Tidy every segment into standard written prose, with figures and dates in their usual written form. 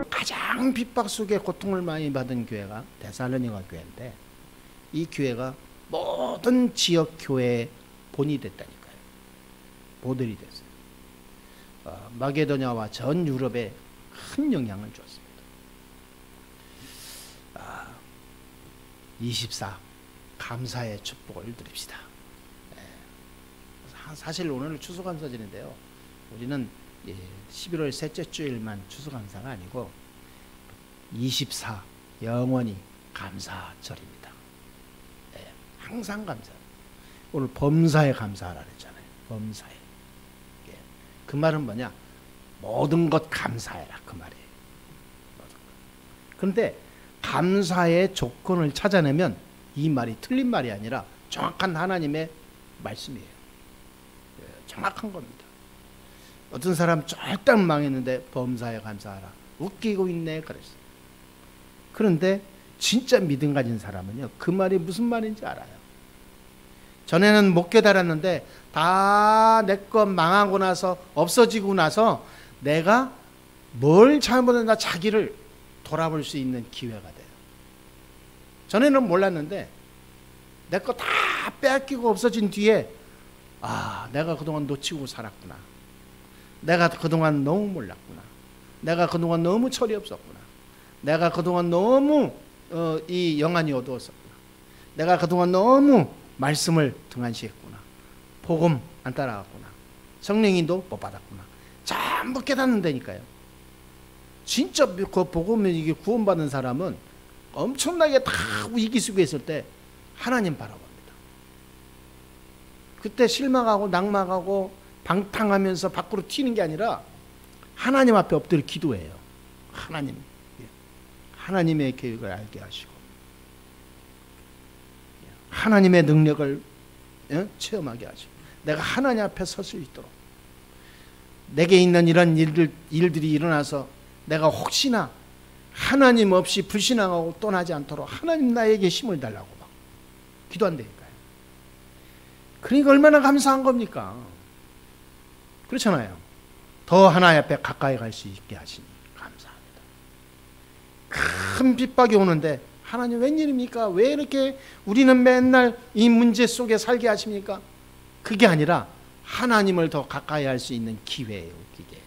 가장 핍박 속에 고통을 많이 받은 교회가 데살로니가 교회인데, 이 교회가 모든 지역 교회의 본이 됐다니까요. 모델이 됐어요. 마게도냐와 전 유럽에 큰 영향을 줬습니다. 24 감사의 축복을 드립시다. 사실 오늘 추수감사절인데요, 우리는 11월 셋째 주일만 추수감사가 아니고 24 영원히 감사절입니다. 항상 감사. 오늘 범사에 감사하라 그랬잖아요. 범사에. 그 말은 뭐냐? 모든 것 감사해라, 그 말이에요. 그런데 감사의 조건을 찾아내면 이 말이 틀린 말이 아니라 정확한 하나님의 말씀이에요. 정확한 겁니다. 어떤 사람 절대 망했는데 범사에 감사하라. 웃기고 있네 그랬어요. 그런데 진짜 믿음 가진 사람은요, 그 말이 무슨 말인지 알아요. 전에는 못 깨달았는데 다 내 것 망하고 나서, 없어지고 나서 내가 뭘 잘못했나 자기를 돌아볼 수 있는 기회가 돼요. 전에는 몰랐는데 내 거 다 빼앗기고 없어진 뒤에, 내가 그동안 놓치고 살았구나. 내가 그동안 너무 몰랐구나. 내가 그동안 너무 철이 없었구나. 내가 그동안 너무 이 영안이 어두웠었구나. 내가 그동안 너무 말씀을 등한시했구나. 복음 안 따라갔구나. 성령인도 못 받았구나. 전부 깨닫는다니까요. 진짜 그 복음을 이게 구원받은 사람은 엄청나게 다 위기 속에 있을 때 하나님 바라봅니다. 그때 실망하고 낙망하고 방탕하면서 밖으로 튀는 게 아니라 하나님 앞에 엎드려 기도해요. 하나님의 계획을 알게 하시고 하나님의 능력을 체험하게 하시고 내가 하나님 앞에 설 수 있도록, 내게 있는 이런 일들이 일어나서 내가 혹시나 하나님 없이 불신앙하고 떠나지 않도록 하나님 나에게 힘을 달라고 막 기도한다니까요. 그러니까 얼마나 감사한 겁니까? 그렇잖아요. 더 하나님 앞에 가까이 갈 수 있게 하시니 감사합니다. 큰 핍박이 오는데 하나님 웬일입니까? 왜 이렇게 우리는 맨날 이 문제 속에 살게 하십니까? 그게 아니라 하나님을 더 가까이 할 수 있는 기회예요. 그게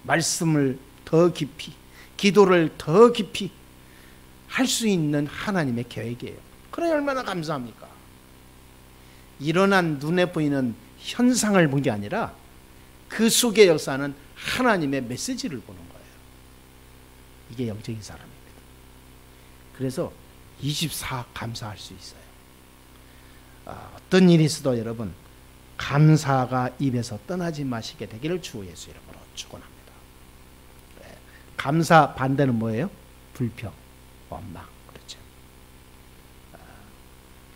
말씀을 더 깊이, 기도를 더 깊이 할 수 있는 하나님의 계획이에요. 그러니 얼마나 감사합니까? 일어난 눈에 보이는 현상을 본 게 아니라 그 속의 역사는 하나님의 메시지를 보는 거예요. 이게 영적인 사람입니다. 그래서 24 감사할 수 있어요. 어떤 일이 있어도 여러분 감사가 입에서 떠나지 마시게 되기를 주 예수 이름으로 축원합니다. 감사 반대는 뭐예요? 불평, 원망. 그렇죠.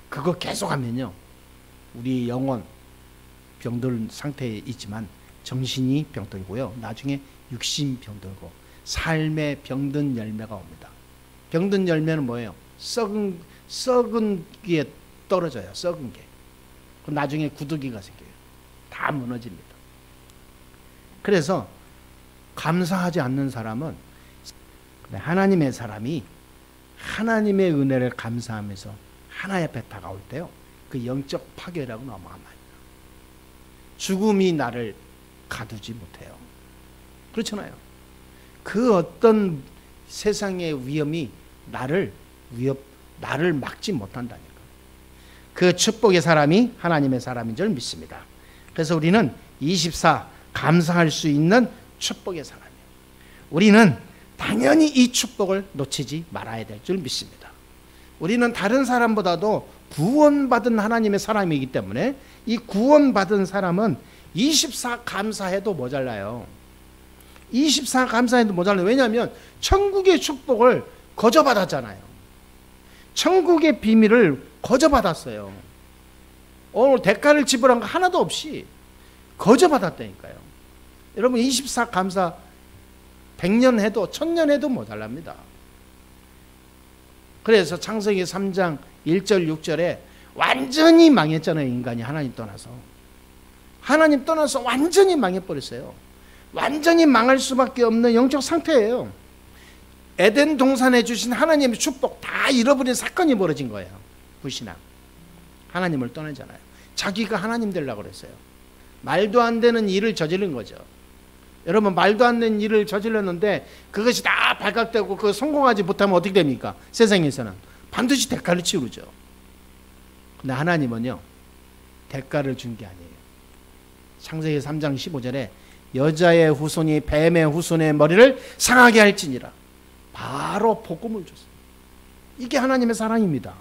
그거 계속하면요, 우리 영혼 병들 상태에 있지만 정신이 병들고요, 나중에 육신 병들고 삶의 병든 열매가 옵니다. 병든 열매는 뭐예요? 썩은 게 떨어져요. 썩은 게. 그럼 나중에 구더기가 생겨요. 다 무너집니다. 그래서 감사하지 않는 사람은, 하나님의 사람이 하나님의 은혜를 감사하면서 하나님 앞에 다가올 때요, 그 영적 파괴라고 어마어마합니다. 죽음이 나를 가두지 못해요. 그렇잖아요. 그 어떤 세상의 위험이 나를 막지 못한다니까. 그 축복의 사람이 하나님의 사람인 줄 믿습니다. 그래서 우리는 24 감사할 수 있는 축복의 사람이에요. 우리는 당연히 이 축복을 놓치지 말아야 될 줄 믿습니다. 우리는 다른 사람보다도 구원받은 하나님의 사람이기 때문에 이 구원받은 사람은 24 감사해도 모자라요. 24 감사해도 모자라요. 왜냐하면 천국의 축복을 거저받았잖아요. 천국의 비밀을 거저받았어요. 오늘 대가를 지불한 거 하나도 없이 거저받았다니까요. 여러분 24 감사 100년 해도 1000년 해도 모자랍니다. 그래서 창세기 3장 1절 6절에 완전히 망했잖아요. 인간이 하나님 떠나서. 하나님 떠나서 완전히 망해버렸어요. 완전히 망할 수밖에 없는 영적 상태예요. 에덴 동산에 주신 하나님의 축복 다 잃어버린 사건이 벌어진 거예요. 불신앙. 하나님을 떠나잖아요. 자기가 하나님 되려고 그랬어요. 말도 안 되는 일을 저지른 거죠. 여러분, 말도 안 되는 일을 저질렀는데 그것이 다 발각되고 그 성공하지 못하면 어떻게 됩니까? 세상에서는 반드시 대가를 치르죠. 근데 하나님은요, 대가를 준 게 아니에요. 창세기 3장 15절에 여자의 후손이 뱀의 후손의 머리를 상하게 할지니라. 바로 복음을 줬어요. 이게 하나님의 사랑입니다.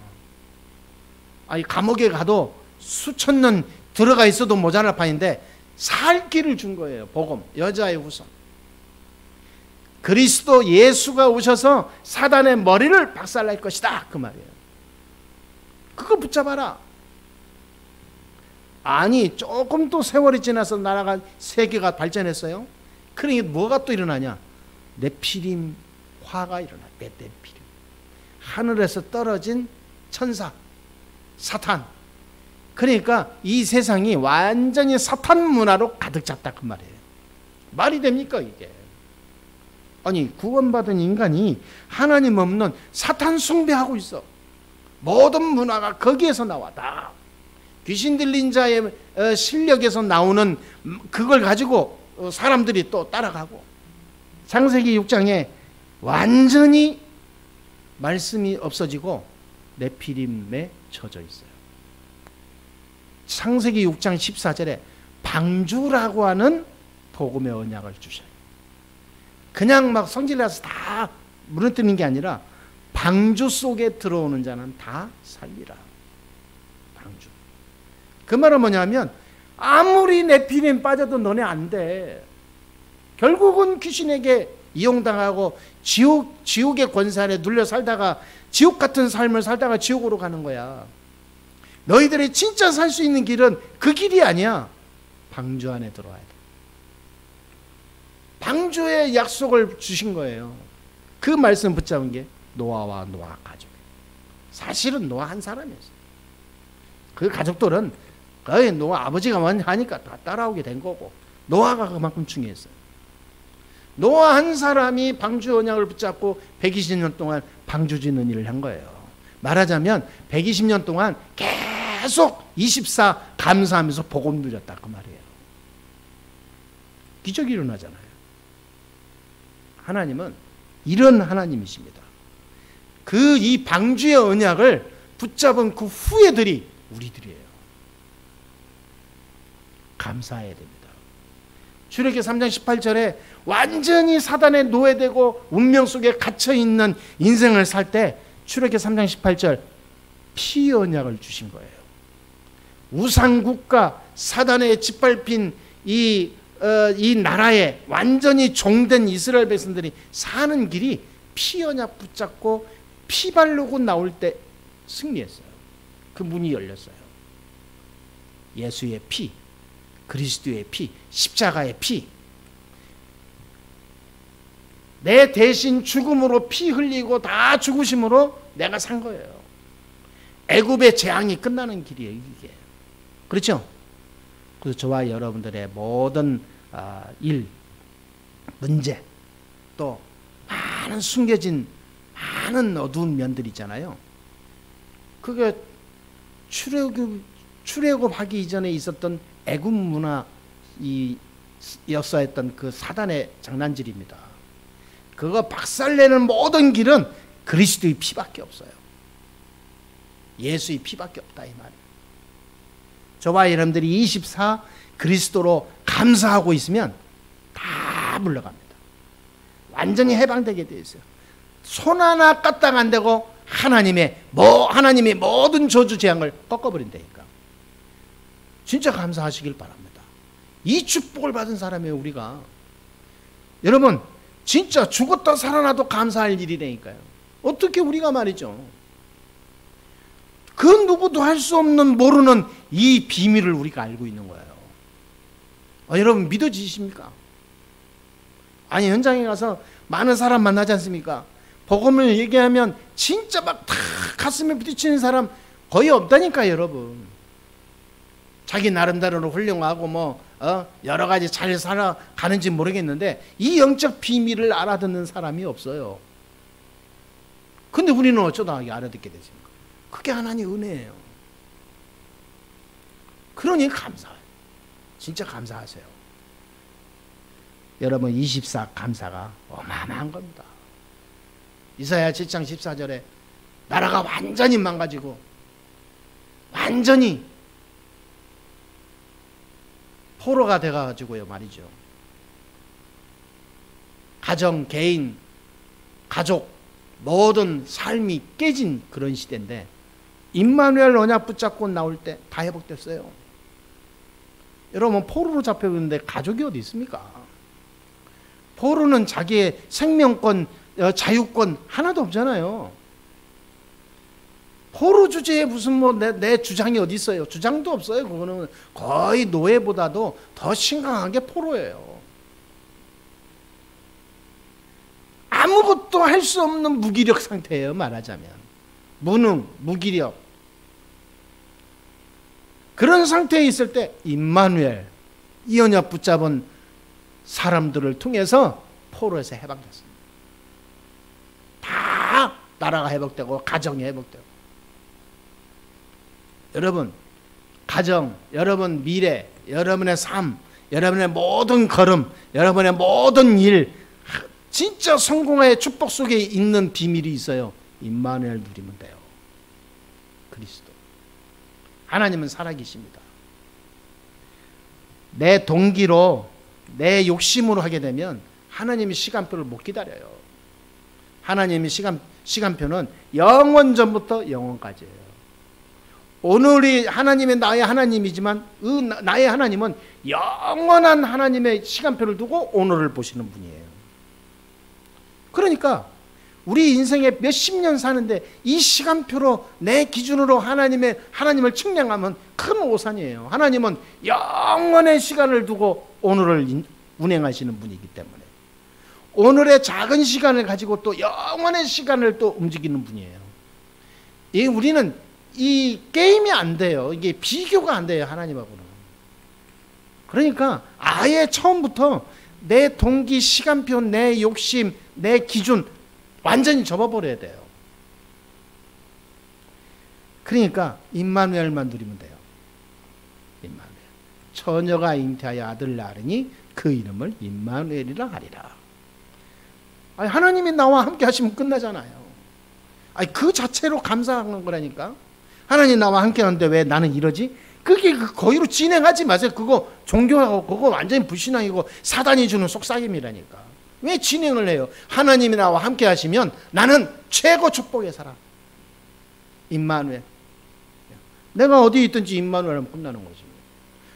아니, 감옥에 가도 수천 년 들어가 있어도 모자랄 판인데 살 길을 준 거예요. 복음, 여자의 후손. 그리스도 예수가 오셔서 사단의 머리를 박살낼 것이다, 그 말이에요. 그거 붙잡아라. 아니, 조금 또 세월이 지나서 나라가 세계가 발전했어요. 그러니 뭐가 또 일어나냐? 네피림 화가 일어나. 네피림. 하늘에서 떨어진 천사, 사탄. 그러니까 이 세상이 완전히 사탄 문화로 가득 찼다, 그 말이에요. 말이 됩니까 이게? 아니, 구원받은 인간이 하나님 없는 사탄 숭배하고 있어. 모든 문화가 거기에서 나와. 다 귀신 들린 자의 실력에서 나오는 그걸 가지고 사람들이 또 따라가고. 창세기 6장에 완전히 말씀이 없어지고 네피림에 젖어 있어요. 창세기 6장 14절에 방주라고 하는 복음의 언약을 주셔요. 그냥 막 성질나서 다 무너뜨리는 게 아니라 방주 속에 들어오는 자는 다 살리라. 방주. 그 말은 뭐냐면 아무리 네피림 빠져도 너네 안 돼. 결국은 귀신에게 이용당하고 지옥의 권세 아래 눌려 살다가 지옥 같은 삶을 살다가 지옥으로 가는 거야. 너희들이 진짜 살 수 있는 길은 그 길이 아니야. 방주 안에 들어와야 돼. 방주의 약속을 주신 거예요. 그 말씀 붙잡은 게 노아와 노아 가족. 사실은 노아 한 사람이었어요. 그 가족들은 거의 노아 아버지가 하니까 다 따라오게 된 거고, 노아가 그만큼 중요했어요. 노아 한 사람이 방주 언약을 붙잡고 120년 동안 방주 짓는 일을 한 거예요. 말하자면 120년 동안 계속 24 감사하면서 복음 누렸다, 그 말이에요. 기적이 일어나잖아요. 하나님은 이런 하나님이십니다. 이 방주의 언약을 붙잡은 그 후예들이 우리들이에요. 감사해야 됩니다. 출애굽기 3장 18절에 완전히 사단에 노예되고 운명 속에 갇혀있는 인생을 살 때 출애굽기 3장 18절 피 언약을 주신 거예요. 우상국가 사단에 짓밟힌 이 나라에 완전히 종된 이스라엘 백성들이 사는 길이 피 언약 붙잡고 피 바르고 나올 때 승리했어요. 그 문이 열렸어요. 예수의 피, 그리스도의 피, 십자가의 피. 내 대신 죽음으로 피 흘리고 다 죽으심으로 내가 산 거예요. 애굽의 재앙이 끝나는 길이에요, 이게. 그렇죠? 그래서 저와 여러분들의 모든 일, 문제, 또 많은 숨겨진 많은 어두운 면들이 있잖아요. 그게 출애굽하기 이전에 있었던 애굽 문화 역사했던 그 사단의 장난질입니다. 그거 박살내는 모든 길은 그리스도의 피밖에 없어요. 예수의 피밖에 없다, 이 말이에요. 저와 여러분들이 24 그리스도로 감사하고 있으면 다 물러갑니다. 완전히 해방되게 되어 있어요. 손 하나 까딱 안 되고 하나님의 모든 저주 재앙을 꺾어버린다니까. 진짜 감사하시길 바랍니다. 이 축복을 받은 사람이에요, 우리가. 여러분, 진짜 죽었다 살아나도 감사할 일이라니까요. 어떻게 우리가 말이죠. 그 누구도 할 수 없는 모르는 이 비밀을 우리가 알고 있는 거예요. 여러분 믿어지십니까? 아니, 현장에 가서 많은 사람 만나지 않습니까? 복음을 얘기하면 진짜 막 다 가슴에 부딪히는 사람 거의 없다니까 여러분. 자기 나름대로 훌륭하고 뭐 여러 가지 잘 살아가는지 모르겠는데 이 영적 비밀을 알아듣는 사람이 없어요. 근데 우리는 어쩌다 알아듣게 되십니까? 그게 하나님의 은혜예요. 그러니 감사해요. 진짜 감사하세요. 여러분 24 감사가 어마어마한 겁니다. 이사야 7장 14절에 나라가 완전히 망가지고 완전히 포로가 돼가지고요 말이죠. 가정, 개인, 가족 모든 삶이 깨진 그런 시대인데 임마누엘 언약 붙잡고 나올 때 다 회복됐어요. 여러분 포로로 잡혀있는데 가족이 어디 있습니까? 포로는 자기의 생명권, 자유권 하나도 없잖아요. 포로 주제에 무슨 뭐 내 주장이 어디 있어요? 주장도 없어요. 그거는 거의 노예보다도 더 심각하게 포로예요. 아무것도 할 수 없는 무기력 상태예요. 말하자면 무능, 무기력. 그런 상태에 있을 때 임마누엘 이 언약 붙잡은 사람들을 통해서 포로에서 해방됐습니다. 다 나라가 회복되고 가정이 회복되고. 여러분 가정, 여러분 미래, 여러분의 삶, 여러분의 모든 걸음, 여러분의 모든 일 진짜 성공의 축복 속에 있는 비밀이 있어요. 임마누엘 누리면 돼요. 그리스도 하나님은 살아계십니다. 내 동기로 내 욕심으로 하게 되면 하나님의 시간표를 못 기다려요. 하나님의 시간표는 영원 전부터 영원까지예요. 오늘이 하나님의 나의 하나님이지만 나의 하나님은 영원한 하나님의 시간표를 두고 오늘을 보시는 분이에요. 그러니까 우리 인생에 몇십 년 사는데 이 시간표로 내 기준으로 하나님을 측량하면 큰 오산이에요. 하나님은 영원의 시간을 두고 오늘을 운행하시는 분이기 때문에 오늘의 작은 시간을 가지고 또 영원의 시간을 또 움직이는 분이에요. 우리는 이 게임이 안 돼요. 이게 비교가 안 돼요. 하나님하고는. 그러니까 아예 처음부터 내 동기, 시간표, 내 욕심, 내 기준 완전히 접어버려야 돼요. 그러니까 임마누엘만 누리면 돼요. 임마누엘. 처녀가 잉태하여 아들 낳으니 그 이름을 임마누엘이라 하리라. 아니, 하나님이 나와 함께 하시면 끝나잖아요. 아니, 그 자체로 감사하는 거라니까. 하나님 나와 함께 하는데 왜 나는 이러지? 그게 거기로 진행하지 마세요. 그거 종교하고 그거 완전히 불신앙이고 사단이 주는 속삭임이라니까. 왜 진행을 해요? 하나님이 나와 함께 하시면 나는 최고 축복의 사람. 임마누엘. 내가 어디에 있든지 임마누엘 하면 끝나는 거지.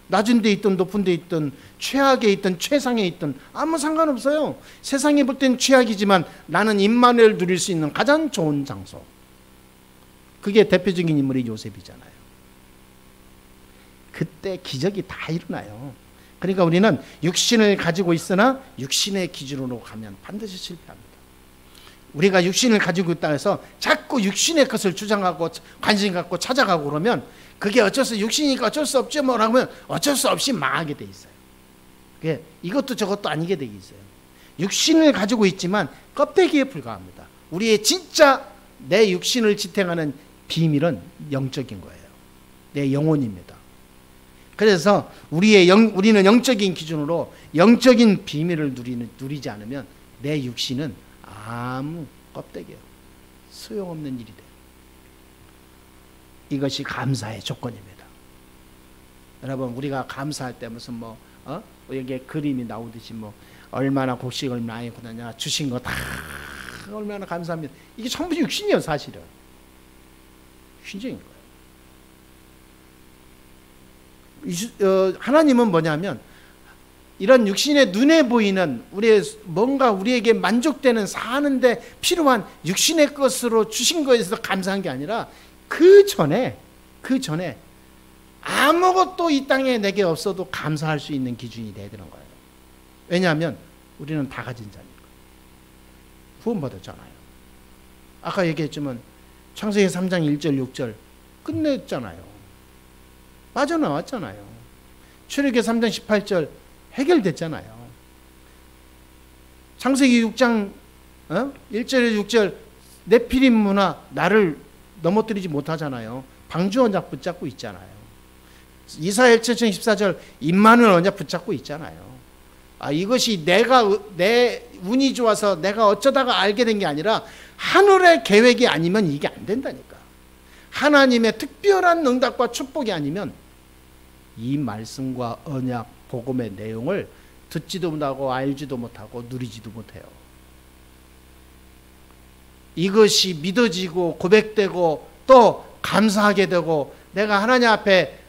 낮은 데 있든 높은 데 있든 최악에 있든 최상에 있든 아무 상관없어요. 세상에 볼 땐 최악이지만 나는 임마누엘 누릴 수 있는 가장 좋은 장소. 그게 대표적인 인물이 요셉이잖아요. 그때 기적이 다 일어나요. 그러니까 우리는 육신을 가지고 있으나 육신의 기준으로 가면 반드시 실패합니다. 우리가 육신을 가지고 있다 해서 자꾸 육신의 것을 주장하고 관심 갖고 찾아가고 그러면 그게 어쩔 수 육신이니까 어쩔 수 없지 뭐라고 하면 어쩔 수 없이 망하게 돼 있어요. 그게 이것도 저것도 아니게 돼 있어요. 육신을 가지고 있지만 껍데기에 불과합니다. 우리의 진짜 내 육신을 지탱하는 비밀은 영적인 거예요. 내 영혼입니다. 그래서 우리는 영적인 기준으로 영적인 비밀을 누리지 않으면 내 육신은 아무 껍데기예요. 소용없는 일이 돼요. 이것이 감사의 조건입니다. 여러분 우리가 감사할 때 무슨 여기에 그림이 나오듯이 얼마나 곡식을 많이 구느냐 주신 거 다 얼마나 감사합니다. 이게 전부 육신이에요. 사실은 육신적인 거예요. 하나님은 뭐냐면 이런 육신의 눈에 보이는 우리에게 만족되는 사는데 필요한 육신의 것으로 주신 것에서 감사한 게 아니라 그 전에 아무것도 이 땅에 내게 없어도 감사할 수 있는 기준이 돼야 되는 거예요. 왜냐하면 우리는 다 가진 자니까. 구원받았잖아요. 아까 얘기했지만 창세기 3장 1절 6절 끝냈잖아요. 빠져나왔잖아요. 출애굽기 3장 18절 해결됐잖아요. 창세기 6장 1절에 6절 네피림 문화 나를 넘어뜨리지 못하잖아요. 방주 언약 붙잡고 있잖아요. 이사야 1장 14절 임마누엘 언약 붙잡고 있잖아요. 이것이 내 운이 좋아서 내가 어쩌다가 알게 된 게 아니라 하늘의 계획이 아니면 이게 안 된다니까. 하나님의 특별한 응답과 축복이 아니면 이 말씀과 언약, 복음의 내용을 듣지도 못하고 알지도 못하고 누리지도 못해요. 이것이 믿어지고 고백되고 또 감사하게 되고 내가 하나님 앞에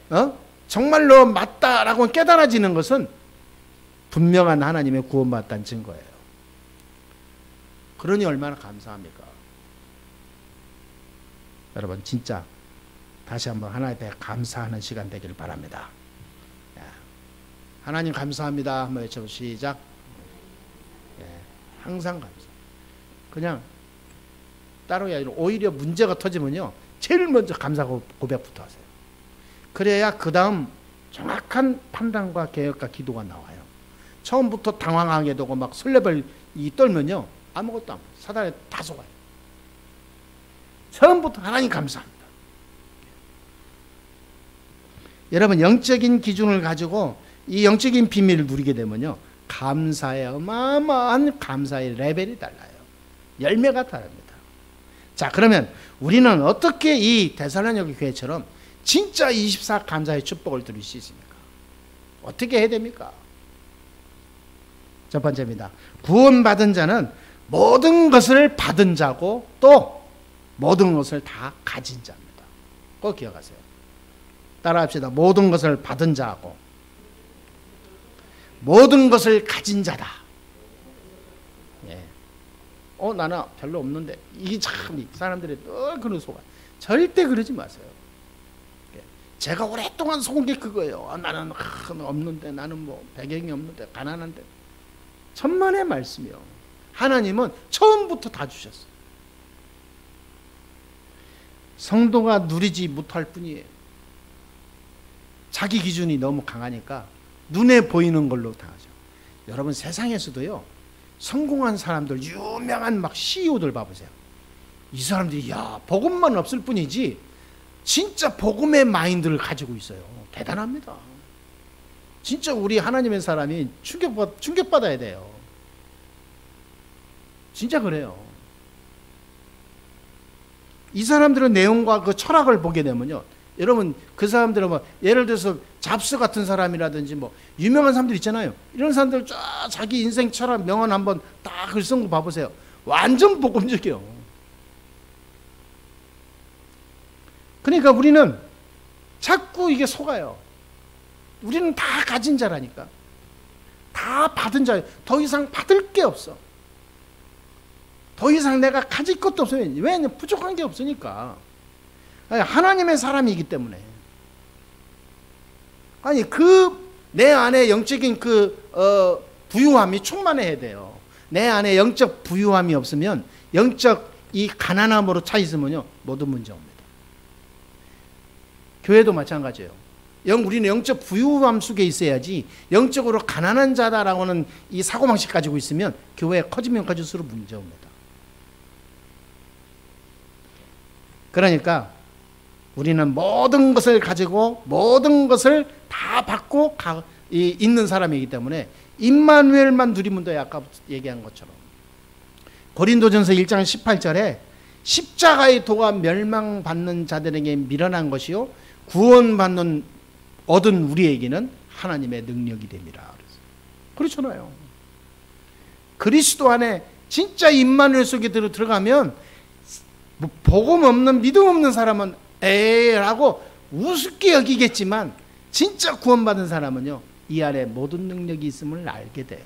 정말로 맞다라고 깨달아지는 것은 분명한 하나님의 구원받았다는 증거예요. 그러니 얼마나 감사합니까? 여러분 진짜 다시 한번 하나님 앞에 감사하는 시간 되기를 바랍니다. 하나님 감사합니다. 한번 외쳐보시죠. 시작. 항상 감사. 그냥 따로 아니라 오히려 문제가 터지면요 제일 먼저 감사 고백부터 하세요. 그래야 그 다음 정확한 판단과 계획과 기도가 나와요. 처음부터 당황하게 되고 막 설레발 떨면요 아무것도 안 보여요. 사단에 다 속아요. 처음부터 하나님 감사합니다. 여러분 영적인 기준을 가지고 이 영적인 비밀을 누리게 되면요 감사의 어마어마한 감사의 레벨이 달라요. 열매가 다릅니다. 자, 그러면 우리는 어떻게 이 데살로니가 교회처럼 진짜 24 감사의 축복을 누릴 수 있습니까? 어떻게 해야 됩니까? 첫 번째입니다. 구원받은 자는 모든 것을 받은 자고 또 모든 것을 다 가진 자입니다. 꼭 기억하세요. 따라합시다. 모든 것을 받은 자하고 모든 것을 가진 자다. 나는 별로 없는데 이게 참 사람들이 늘 그런 속아. 절대 그러지 마세요. 제가 오랫동안 속은 게 그거예요. 나는 없는데, 나는 뭐 배경이 없는데, 가난한데. 천만의 말씀이요. 하나님은 처음부터 다 주셨어요. 성도가 누리지 못할 뿐이에요. 자기 기준이 너무 강하니까 눈에 보이는 걸로 다 하죠. 여러분 세상에서도요 성공한 사람들, 유명한 막 CEO들 봐보세요. 이 사람들이 복음만 없을 뿐이지 진짜 복음의 마인드를 가지고 있어요. 대단합니다. 진짜 우리 하나님의 사람이 충격받아야 돼요. 진짜 그래요. 이 사람들의 내용과 그 철학을 보게 되면요, 여러분 그 사람들은 뭐 예를 들어서 잡스 같은 사람이라든지 뭐 유명한 사람들 있잖아요. 이런 사람들 쫙 자기 인생 철학 명언 한번 딱 글 쓴 거 봐보세요. 완전 복음적이에요. 그러니까 우리는 자꾸 이게 속아요. 우리는 다 가진 자라니까. 다 받은 자예요. 더 이상 받을 게 없어. 더 이상 내가 가질 것도 없어요. 왜냐면 부족한 게 없으니까. 하나님의 사람이기 때문에. 아니 내 안에 영적인 부유함이 충만해야 돼요. 내 안에 영적 부유함이 없으면 영적 이 가난함으로 차 있으면요 모든 문제 옵니다. 교회도 마찬가지예요. 우리는 영적 부유함 속에 있어야지 영적으로 가난한 자다라고는 이 사고방식 가지고 있으면 교회 커지면 커질수록 문제 옵니다. 그러니까 우리는 모든 것을 가지고 모든 것을 다 받고 있는 사람이기 때문에 임마누엘만 누리면 돼요. 아까 얘기한 것처럼. 고린도전서 1장 18절에 십자가의 도가 멸망받는 자들에게 미련한 것이요 구원받는 얻은 우리에게는 하나님의 능력이 됩니다. 그렇잖아요. 그리스도 안에 진짜 임마누엘 속에 들어가면 복음 없는 믿음 없는 사람은 에이라고 우습게 여기겠지만 진짜 구원받은 사람은요 이 안에 모든 능력이 있음을 알게 돼요.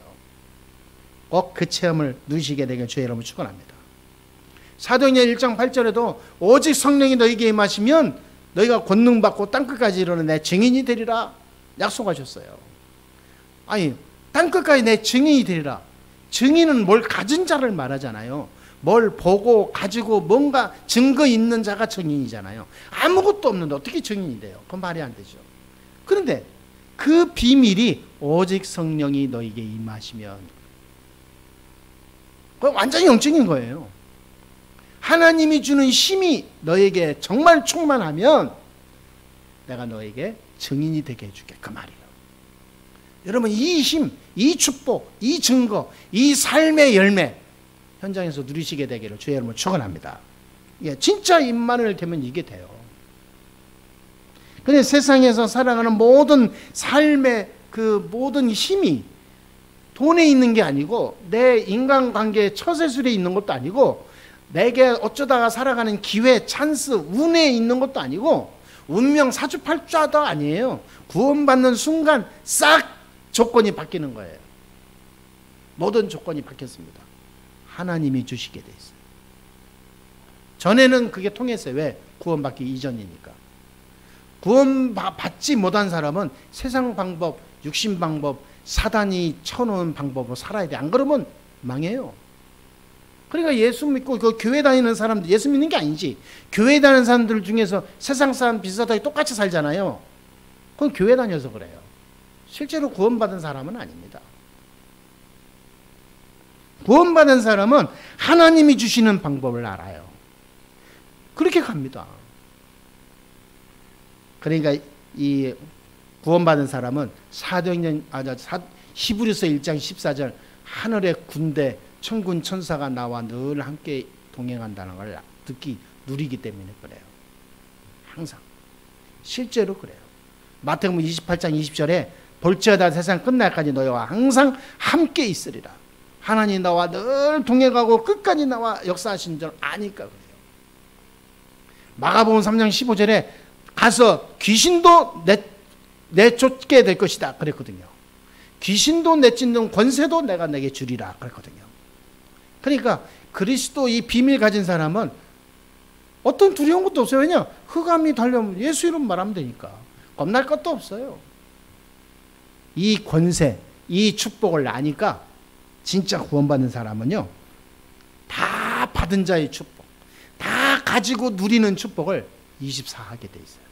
꼭 그 체험을 누리시게 되길 주의 이름으로 축원합니다. 사도행전 1장 8절에도 오직 성령이 너희에게 임하시면 너희가 권능받고 땅끝까지 이르는 내 증인이 되리라 약속하셨어요. 아니 땅끝까지 내 증인이 되리라. 증인은 뭘 가진 자를 말하잖아요. 뭘 보고 가지고 뭔가 증거 있는 자가 증인이잖아요. 아무것도 없는데 어떻게 증인이 돼요? 그건 말이 안 되죠. 그런데 그 비밀이 오직 성령이 너에게 임하시면, 그건 완전히 영적인 거예요. 하나님이 주는 힘이 너에게 정말 충만하면 내가 너에게 증인이 되게 해줄게, 그 말이에요. 여러분, 이 힘, 이 축복, 이 증거, 이 삶의 열매 현장에서 누리시게 되기를 주의 이름으로 축원합니다. 예, 진짜 입만을 대면 이게 돼요. 근데 세상에서 살아가는 모든 삶의 그 모든 힘이 돈에 있는 게 아니고, 내 인간관계의 처세술에 있는 것도 아니고, 내게 어쩌다가 살아가는 기회, 찬스, 운에 있는 것도 아니고, 운명 사주팔자도 아니에요. 구원받는 순간 싹 조건이 바뀌는 거예요. 모든 조건이 바뀌었습니다. 하나님이 주시게 돼 있어요. 전에는 그게 통했어요. 왜? 구원받기 이전이니까. 구원받지 못한 사람은 세상 방법, 육신 방법, 사단이 쳐놓은 방법으로 살아야 돼. 안 그러면 망해요. 그러니까 예수 믿고 그 교회 다니는 사람들, 예수 믿는 게 아니지, 교회 다니는 사람들 중에서 세상 사람 비슷하게 똑같이 살잖아요. 그건 교회 다녀서 그래요. 실제로 구원받은 사람은 아닙니다. 구원받은 사람은 하나님이 주시는 방법을 알아요. 그렇게 갑니다. 그러니까 이 구원받은 사람은 히브리서 1장 14절, 하늘의 군대 천군 천사가 나와 늘 함께 동행한다는 걸 누리기 때문에 그래요. 항상 실제로 그래요. 마태복음 28장 20절에 볼지어다 세상 끝날까지 너희와 항상 함께 있으리라. 하나님 나와 늘 동행하고 끝까지 나와 역사하신 줄 아니까 그래요. 마가복음 3장 15절에 가서 귀신도 내쫓게 될 것이다 그랬거든요. 귀신도 내쫓는 권세도 내가 내게 주리라 그랬거든요. 그러니까 그리스도 이 비밀 가진 사람은 어떤 두려운 것도 없어요. 왜냐? 흑암이 달려오면 예수 이름 말하면 되니까 겁날 것도 없어요. 이 권세, 이 축복을 아니까 진짜 구원받는 사람은요, 다 받은 자의 축복, 다 가지고 누리는 축복을 24 하게 돼 있어요.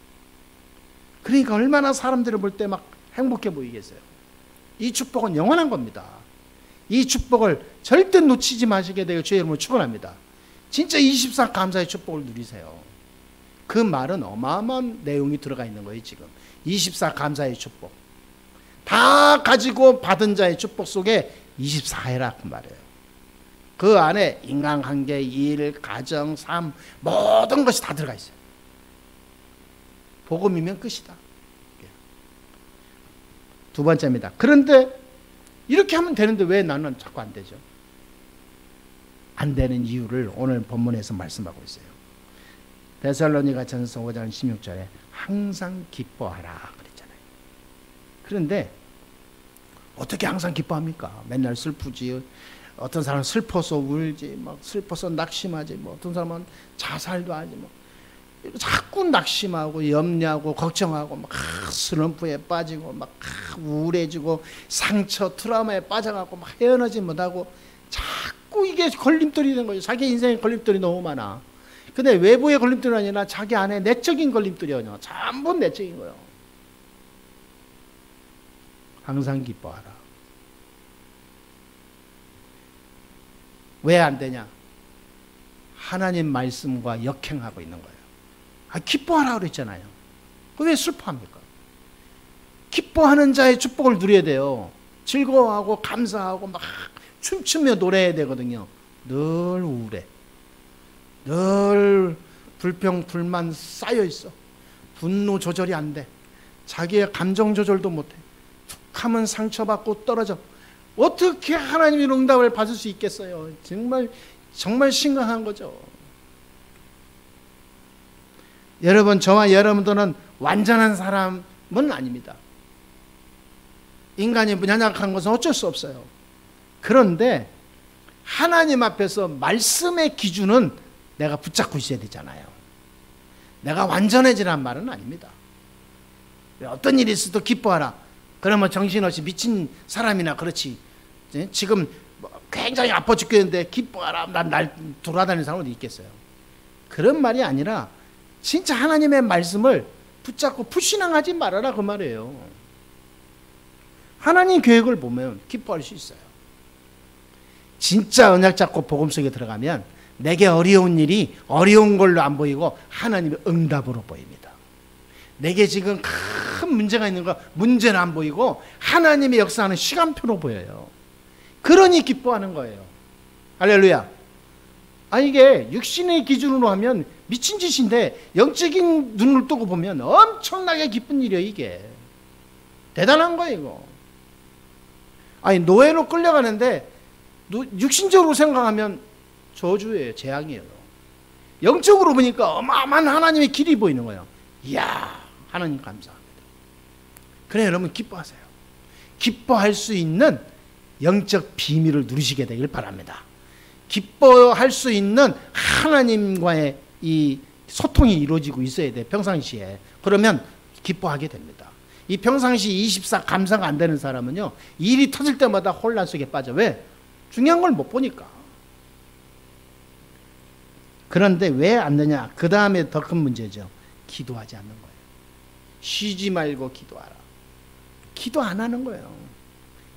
그러니까 얼마나 사람들을 볼 때 막 행복해 보이겠어요. 이 축복은 영원한 겁니다. 이 축복을 절대 놓치지 마시게 되길 주의 이름으로 축원합니다. 진짜 24 감사의 축복을 누리세요. 그 말은 어마어마한 내용이 들어가 있는 거예요. 지금 24 감사의 축복 다 가지고 받은 자의 축복 속에 24해라 그 말이에요. 그 안에 인간관계, 일, 가정, 삶 모든 것이 다 들어가 있어요. 복음이면 끝이다. 두 번째입니다. 그런데 이렇게 하면 되는데 왜 나는 자꾸 안 되죠? 안 되는 이유를 오늘 본문에서 말씀하고 있어요. 데살로니가전서 5장 16절에 항상 기뻐하라 그랬잖아요. 그런데 어떻게 항상 기뻐합니까? 맨날 슬프지. 어떤 사람은 슬퍼서 울지, 막 슬퍼서 낙심하지, 뭐 어떤 사람은 자살도 하지, 뭐 자꾸 낙심하고 염려하고 걱정하고 막 슬럼프에 빠지고 막 우울해지고 상처 트라우마에 빠져가고 막 헤어나지 못하고 자꾸 이게 걸림돌이 되는 거죠. 자기 인생에 걸림돌이 너무 많아. 근데 외부의 걸림돌이 아니라 자기 안에 내적인 걸림돌이요. 전부 내적인 거예요. 항상 기뻐하라. 왜 안 되냐? 하나님 말씀과 역행하고 있는 거예요. 기뻐하라 그랬잖아요. 왜 슬퍼합니까? 기뻐하는 자의 축복을 누려야 돼요. 즐거워하고 감사하고 막 춤추며 노래해야 되거든요. 늘 우울해. 늘 불평 불만 쌓여 있어. 분노 조절이 안 돼. 자기의 감정 조절도 못해. 툭 하면 상처받고 떨어져. 어떻게 하나님의 응답을 받을 수 있겠어요? 정말 심각한 거죠. 여러분, 저와 여러분들은 완전한 사람은 아닙니다. 인간이 연약한 것은 어쩔 수 없어요. 그런데 하나님 앞에서 말씀의 기준은 내가 붙잡고 있어야 되잖아요. 내가 완전해지란 말은 아닙니다. 어떤 일이 있어도 기뻐하라. 그러면 정신없이 미친 사람이나 그렇지. 지금 굉장히 아파 죽겠는데 기뻐하라. 난 날 돌아다니는 사람은 어디 있겠어요. 그런 말이 아니라 진짜 하나님의 말씀을 붙잡고 불신앙하지 말아라 그 말이에요. 하나님 계획을 보면 기뻐할 수 있어요. 진짜 언약 잡고 복음 속에 들어가면 내게 어려운 일이 어려운 걸로 안 보이고 하나님의 응답으로 보입니다. 내게 지금 큰 문제가 있는 거 문제는 안 보이고 하나님의 역사하는 시간표로 보여요. 그러니 기뻐하는 거예요. 할렐루야. 이게 육신의 기준으로 하면 미친 짓인데 영적인 눈을 뜨고 보면 엄청나게 기쁜 일이에요. 이게 대단한 거예요. 이거. 노예로 끌려가는데 육신적으로 생각하면 저주예요. 재앙이에요. 영적으로 보니까 어마어마한 하나님의 길이 보이는 거예요. 이야, 하나님 감사합니다. 그래, 여러분 기뻐하세요. 기뻐할 수 있는 영적 비밀을 누리시게 되길 바랍니다. 기뻐할 수 있는 하나님과의 이 소통이 이루어지고 있어야 돼요. 평상시에. 그러면 기뻐하게 됩니다. 이 평상시 24 감사가 안 되는 사람은요, 일이 터질 때마다 혼란 속에 빠져. 왜? 중요한 걸 못 보니까. 그런데 왜 안 되냐? 그 다음에 더 큰 문제죠. 기도하지 않는 거예요. 쉬지 말고 기도하라. 기도 안 하는 거예요.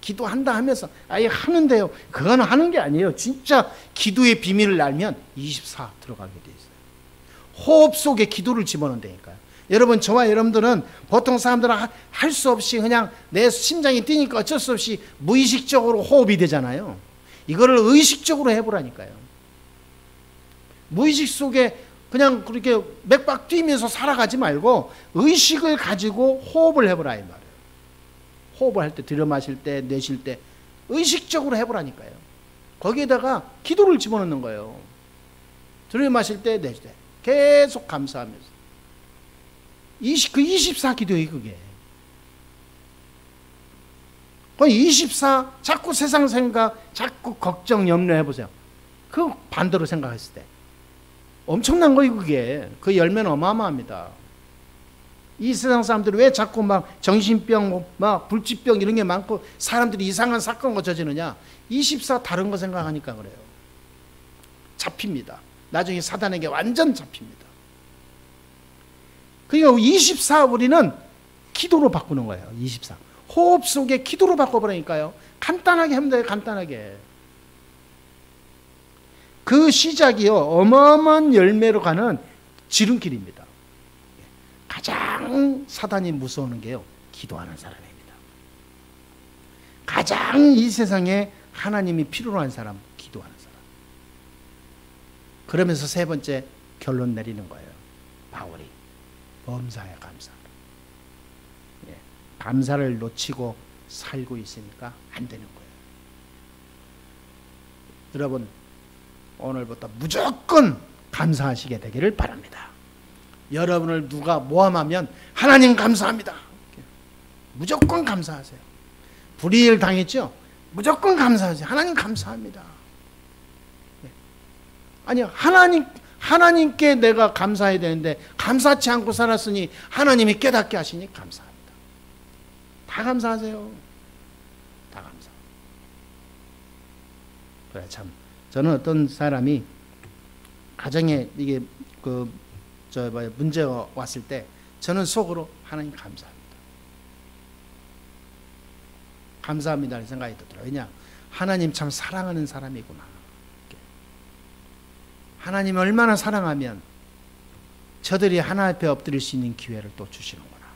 기도한다 하면서 하는데요. 그건 하는 게 아니에요. 진짜 기도의 비밀을 알면 24 들어가게 돼 있어요. 호흡 속에 기도를 집어넣는다니까요. 여러분, 저와 여러분들은 보통 사람들은 할 수 없이 그냥 내 심장이 뛰니까 어쩔 수 없이 무의식적으로 호흡이 되잖아요. 이거를 의식적으로 해보라니까요. 무의식 속에 그냥 그렇게 맥박 뛰면서 살아가지 말고 의식을 가지고 호흡을 해보라 이 말이에요. 호흡을 할 때, 들여 마실 때, 내쉴 때 의식적으로 해보라니까요. 거기에다가 기도를 집어넣는 거예요. 들여 마실 때, 내쉴 때 계속 감사하면서. 그 24 기도예요, 그게. 그 24 자꾸 세상 생각, 자꾸 걱정, 염려해보세요. 그 반대로 생각했을 때 엄청난 거예요, 그게. 그 열매는 어마어마합니다. 이 세상 사람들이 왜 자꾸 막 정신병, 막 불치병 이런 게 많고 사람들이 이상한 사건을 저지르냐? 24 다른 거 생각하니까 그래요. 잡힙니다. 나중에 사단에게 완전 잡힙니다. 그러니까 24 우리는 기도로 바꾸는 거예요. 24 호흡 속에 기도로 바꿔버리니까요. 간단하게 하면 돼요. 간단하게. 그 시작이요, 어마어마한 열매로 가는 지름길입니다. 가장 사단이 무서워하는 게요, 기도하는 사람입니다. 가장 이 세상에 하나님이 필요로 한 사람, 기도하는 사람. 그러면서 세 번째 결론 내리는 거예요. 바울이 범사에 감사하라. 감사를 놓치고 살고 있으니까 안 되는 거예요. 여러분, 오늘부터 무조건 감사하시게 되기를 바랍니다. 여러분을 누가 모함하면 하나님 감사합니다. 무조건 감사하세요. 불의를 당했죠? 무조건 감사하세요. 하나님 감사합니다. 아니요, 하나님께 내가 감사해야 되는데 감사치 않고 살았으니 하나님이 깨닫게 하시니 감사합니다. 다 감사하세요. 다 감사. 그래, 참 저는 어떤 사람이 가정에 이게 문제가 왔을 때 저는 속으로 하나님 감사합니다. 감사합니다라는 생각이 들더라고요. 왜냐? 하나님 참 사랑하는 사람이구나. 하나님 얼마나 사랑하면 저들이 하나님 앞에 엎드릴 수 있는 기회를 또 주시는구나.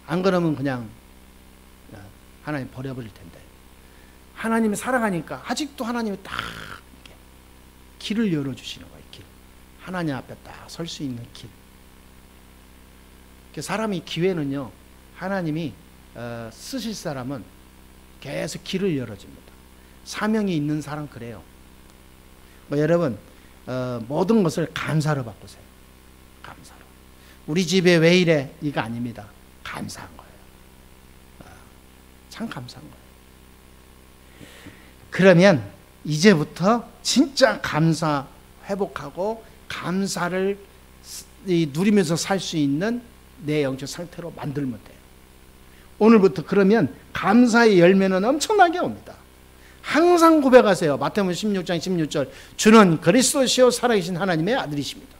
안 그러면 그냥 하나님 버려버릴 텐데. 하나님이 사랑하니까 아직도 하나님이 딱 길을 열어주시는 거예요. 길. 하나님 앞에 딱 설 수 있는 길. 사람이 기회는요, 하나님이 쓰실 사람은 계속 길을 열어줍니다. 사명이 있는 사람 그래요. 여러분, 모든 것을 감사로 바꾸세요. 감사로. 우리 집에 왜 이래? 이거 아닙니다. 감사한 거예요. 참 감사한 거예요. 그러면 이제부터 진짜 감사 회복하고 감사를 누리면서 살 수 있는 내 영적 상태로 만들면 돼요. 오늘부터 그러면 감사의 열매는 엄청나게 옵니다. 항상 고백하세요. 마태복음 16장 16절 주는 그리스도시요 살아계신 하나님의 아들이십니다.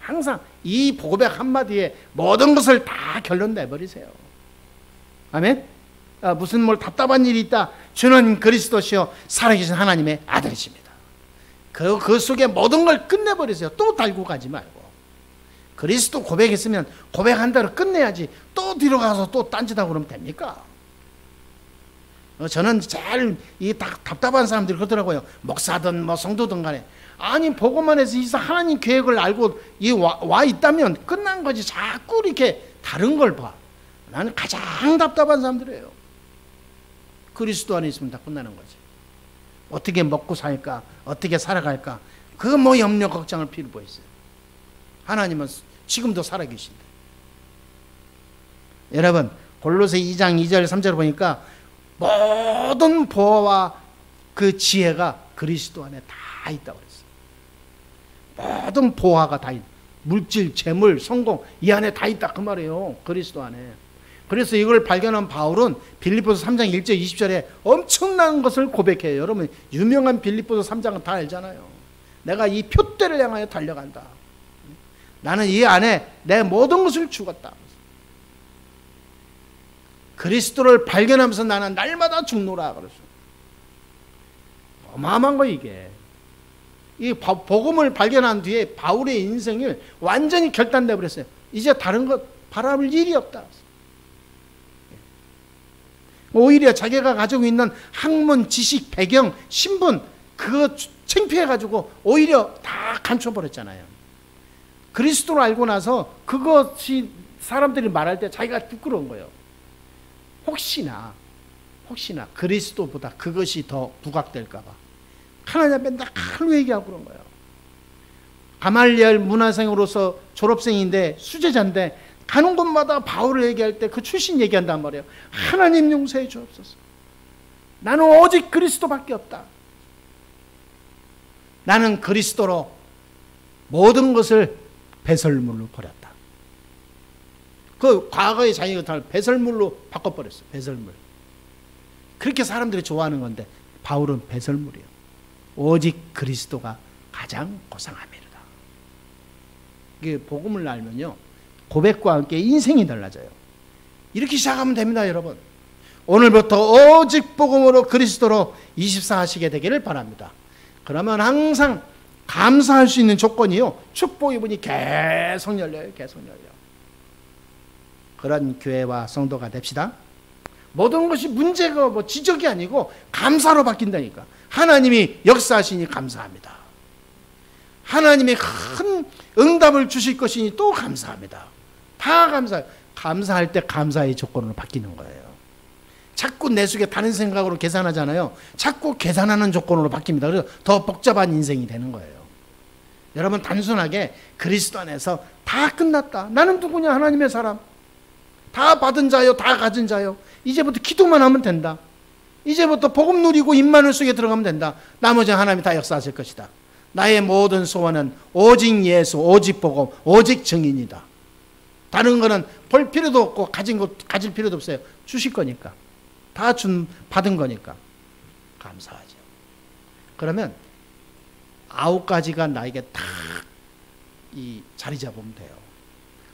항상 이 고백 한마디에 모든 것을 다 결론 내버리세요. 아멘. 무슨 답답한 일이 있다. 주는 그리스도시요 살아계신 하나님의 아들이십니다. 그 속에 모든 걸 끝내버리세요. 또 달고 가지 말고. 그리스도 고백했으면 고백한 대로 끝내야지 또 뒤로 가서 또 딴짓하고 그러면 됩니까? 저는 제일 이 답답한 사람들이 그러더라고요. 목사든 성도든 간에. 아니 보고만 해서 이 하나님 계획을 알고 와 있다면 끝난 거지. 자꾸 이렇게 다른 걸 봐. 나는 가장 답답한 사람들이에요. 그리스도 안에 있으면 다 끝나는 거지. 어떻게 먹고 살까? 어떻게 살아갈까? 그 염려 걱정을 필요 뭐 있어요. 하나님은 지금도 살아계신다. 여러분 골로새 2장 2절 3절 보니까 모든 보화와 그 지혜가 그리스도 안에 다 있다고 그랬어요. 모든 보화가 다 있다. 물질, 재물, 성공 이 안에 다 있다 그 말이에요. 그리스도 안에. 그래서 이걸 발견한 바울은 빌립보서 3장 1절 20절에 엄청난 것을 고백해요. 여러분 유명한 빌립보서 3장은 다 알잖아요. 내가 이 표대를 향하여 달려간다. 나는 이 안에 내 모든 것을 주었다. 그리스도를 발견하면서 나는 날마다 죽노라 그랬어. 어마어마한 거 이게. 이 복음을 발견한 뒤에 바울의 인생이 완전히 결단돼 버렸어요. 이제 다른 것 바라볼 일이 없다. 오히려 자기가 가지고 있는 학문, 지식, 배경, 신분 그거 창피해가지고 오히려 다 감춰버렸잖아요. 그리스도를 알고 나서 그것이 사람들이 말할 때 자기가 부끄러운 거예요. 혹시나 그리스도보다 그것이 더 부각될까 봐 하나님 앞에 날 얘기하고 그런 거예요. 가말리엘 문화생으로서 졸업생인데 수제자인데 가는 곳마다 바울을 얘기할 때 그 출신 얘기한단 말이에요. 하나님 용서해 주옵소서. 나는 오직 그리스도밖에 없다. 나는 그리스도로 모든 것을 배설물로 버렸다. 그 과거의 자기가 배설물로 바꿔버렸어요. 배설물. 그렇게 사람들이 좋아하는 건데 바울은 배설물이에요. 오직 그리스도가 가장 고상함이로다. 이게 복음을 알면요 고백과 함께 인생이 달라져요. 이렇게 시작하면 됩니다. 여러분 오늘부터 오직 복음으로 그리스도로 24 하시게 되기를 바랍니다. 그러면 항상 감사할 수 있는 조건이요 축복의 문이 계속 열려요. 계속 열려. 그런 교회와 성도가 됩시다. 모든 것이 문제가 지적이 아니고 감사로 바뀐다니까. 하나님이 역사하시니 감사합니다. 하나님이 큰 응답을 주실 것이니 또 감사합니다. 다 감사해요. 감사할 때 감사의 조건으로 바뀌는 거예요. 자꾸 내 속에 다른 생각으로 계산하잖아요. 자꾸 계산하는 조건으로 바뀝니다. 그래서 더 복잡한 인생이 되는 거예요. 여러분 단순하게 그리스도 안에서 다 끝났다. 나는 누구냐? 하나님의 사람. 다 받은 자요, 다 가진 자요. 이제부터 기도만 하면 된다. 이제부터 복음 누리고 임마누엘 속에 들어가면 된다. 나머지 하나님이 다 역사하실 것이다. 나의 모든 소원은 오직 예수, 오직 복음, 오직 증인이다. 다른 거는 볼 필요도 없고 가질 필요도 없어요. 주실 거니까. 다 받은 거니까. 감사하죠. 그러면 9가지가 나에게 딱 이 자리 잡으면 돼요.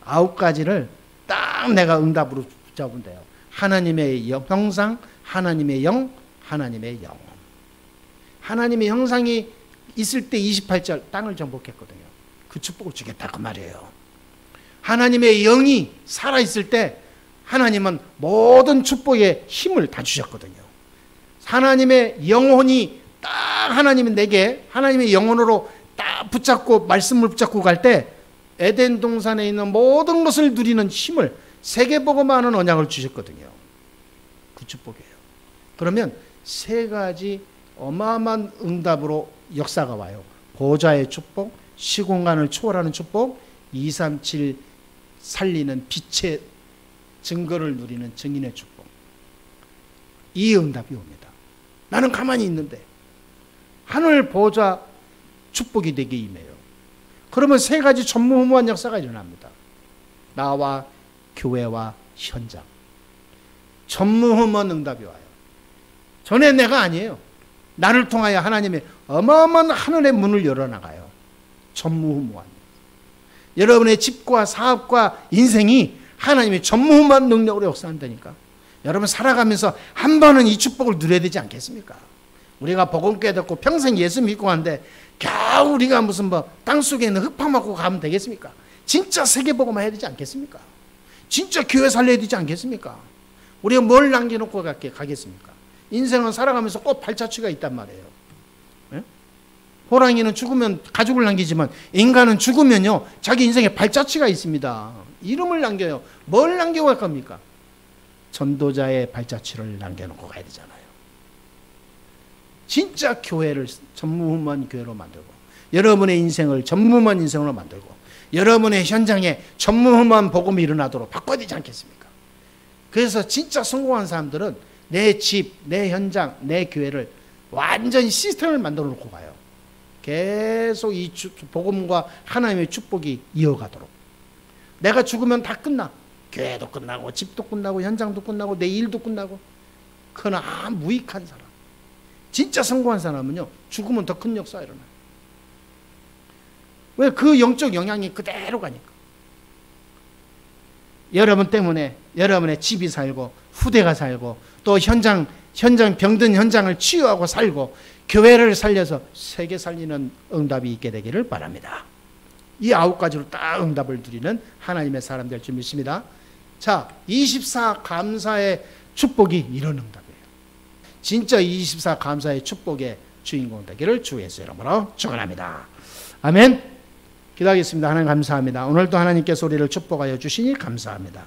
9가지를 딱 내가 응답으로 붙잡으면 돼요. 하나님의 형상, 하나님의 영, 하나님의 영혼. 하나님의 형상이 있을 때 28절 땅을 정복했거든요. 그 축복을 주겠다 그 말이에요. 하나님의 영이 살아있을 때 하나님은 모든 축복의 힘을 다 주셨거든요. 하나님의 영혼이 딱 하나님이 내게 하나님의 영혼으로 딱 붙잡고 말씀을 붙잡고 갈 때 에덴 동산에 있는 모든 것을 누리는 힘을 세계복음하는 언약을 주셨거든요. 그 축복이에요. 그러면 3가지 어마어마한 응답으로 역사가 와요. 보좌의 축복, 시공간을 초월하는 축복, 237 살리는 빛의 증거를 누리는 증인의 축복. 이 응답이 옵니다. 나는 가만히 있는데 하늘 보좌 축복이 되게 임해요. 그러면 3가지 전무후무한 역사가 일어납니다. 나와 교회와 현장. 전무후무한 응답이 와요. 전에 내가 아니에요. 나를 통하여 하나님의 어마어마한 하늘의 문을 열어나가요. 전무후무한. 여러분의 집과 사업과 인생이 하나님의 전무후무한 능력으로 역사한다니까. 여러분 살아가면서 한 번은 이 축복을 누려야 되지 않겠습니까? 우리가 복음교회 듣고 평생 예수 믿고 하는데 겨우 우리가 무슨 뭐 땅속에 있는 흙파 맞고 가면 되겠습니까? 진짜 세계복음 해야 되지 않겠습니까? 진짜 교회 살려야 되지 않겠습니까? 우리가 뭘 남겨놓고 가겠습니까? 인생은 살아가면서 꼭 발자취가 있단 말이에요. 네? 호랑이는 죽으면 가죽을 남기지만 인간은 죽으면요 자기 인생에 발자취가 있습니다. 이름을 남겨요. 뭘 남겨갈 겁니까? 전도자의 발자취를 남겨놓고 가야 되잖아요. 진짜 교회를 전무후무한 교회로 만들고 여러분의 인생을 전무후무한 인생으로 만들고 여러분의 현장에 전무후무한 복음이 일어나도록 바꿔야 되지 않겠습니까? 그래서 진짜 성공한 사람들은 내 집, 내 현장, 내 교회를 완전히 시스템을 만들어 놓고 가요. 계속 이 복음과 하나님의 축복이 이어가도록. 내가 죽으면 다 끝나. 교회도 끝나고 집도 끝나고 현장도 끝나고 내 일도 끝나고. 그러나 무익한 사람, 진짜 성공한 사람은요 죽으면 더 큰 역사가 일어나요. 왜? 그 영적 영향이 그대로 가니까. 여러분 때문에 여러분의 집이 살고 후대가 살고 또 현장 병든 현장을 치유하고 살고 교회를 살려서 세계 살리는 응답이 있게 되기를 바랍니다. 이 9가지로 딱 응답을 드리는 하나님의 사람 될 줄 믿습니다. 자, 24 감사의 축복이 이런 응답이에요. 진짜 24 감사의 축복의 주인공 되기를 주 예수 이름으로 축원합니다. 아멘. 기도하겠습니다. 하나님 감사합니다. 오늘도 하나님께서 우리를 축복하여 주시니 감사합니다.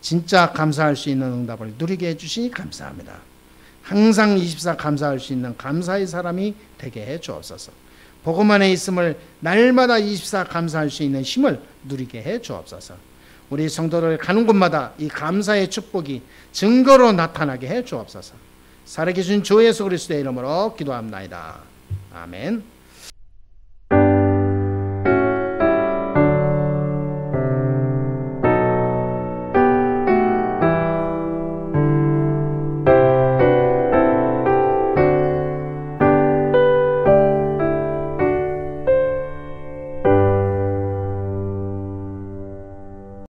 진짜 감사할 수 있는 응답을 누리게 해주시니 감사합니다. 항상 24 감사할 수 있는 감사의 사람이 되게 해 주옵소서. 복음 안에 있음을 날마다 24 감사할 수 있는 힘을 누리게 해 주옵소서. 우리 성도들 가는 곳마다 이 감사의 축복이 증거로 나타나게 해 주옵소서. 살아계신 주 예수 그리스도의 이름으로 기도합나이다. 아멘.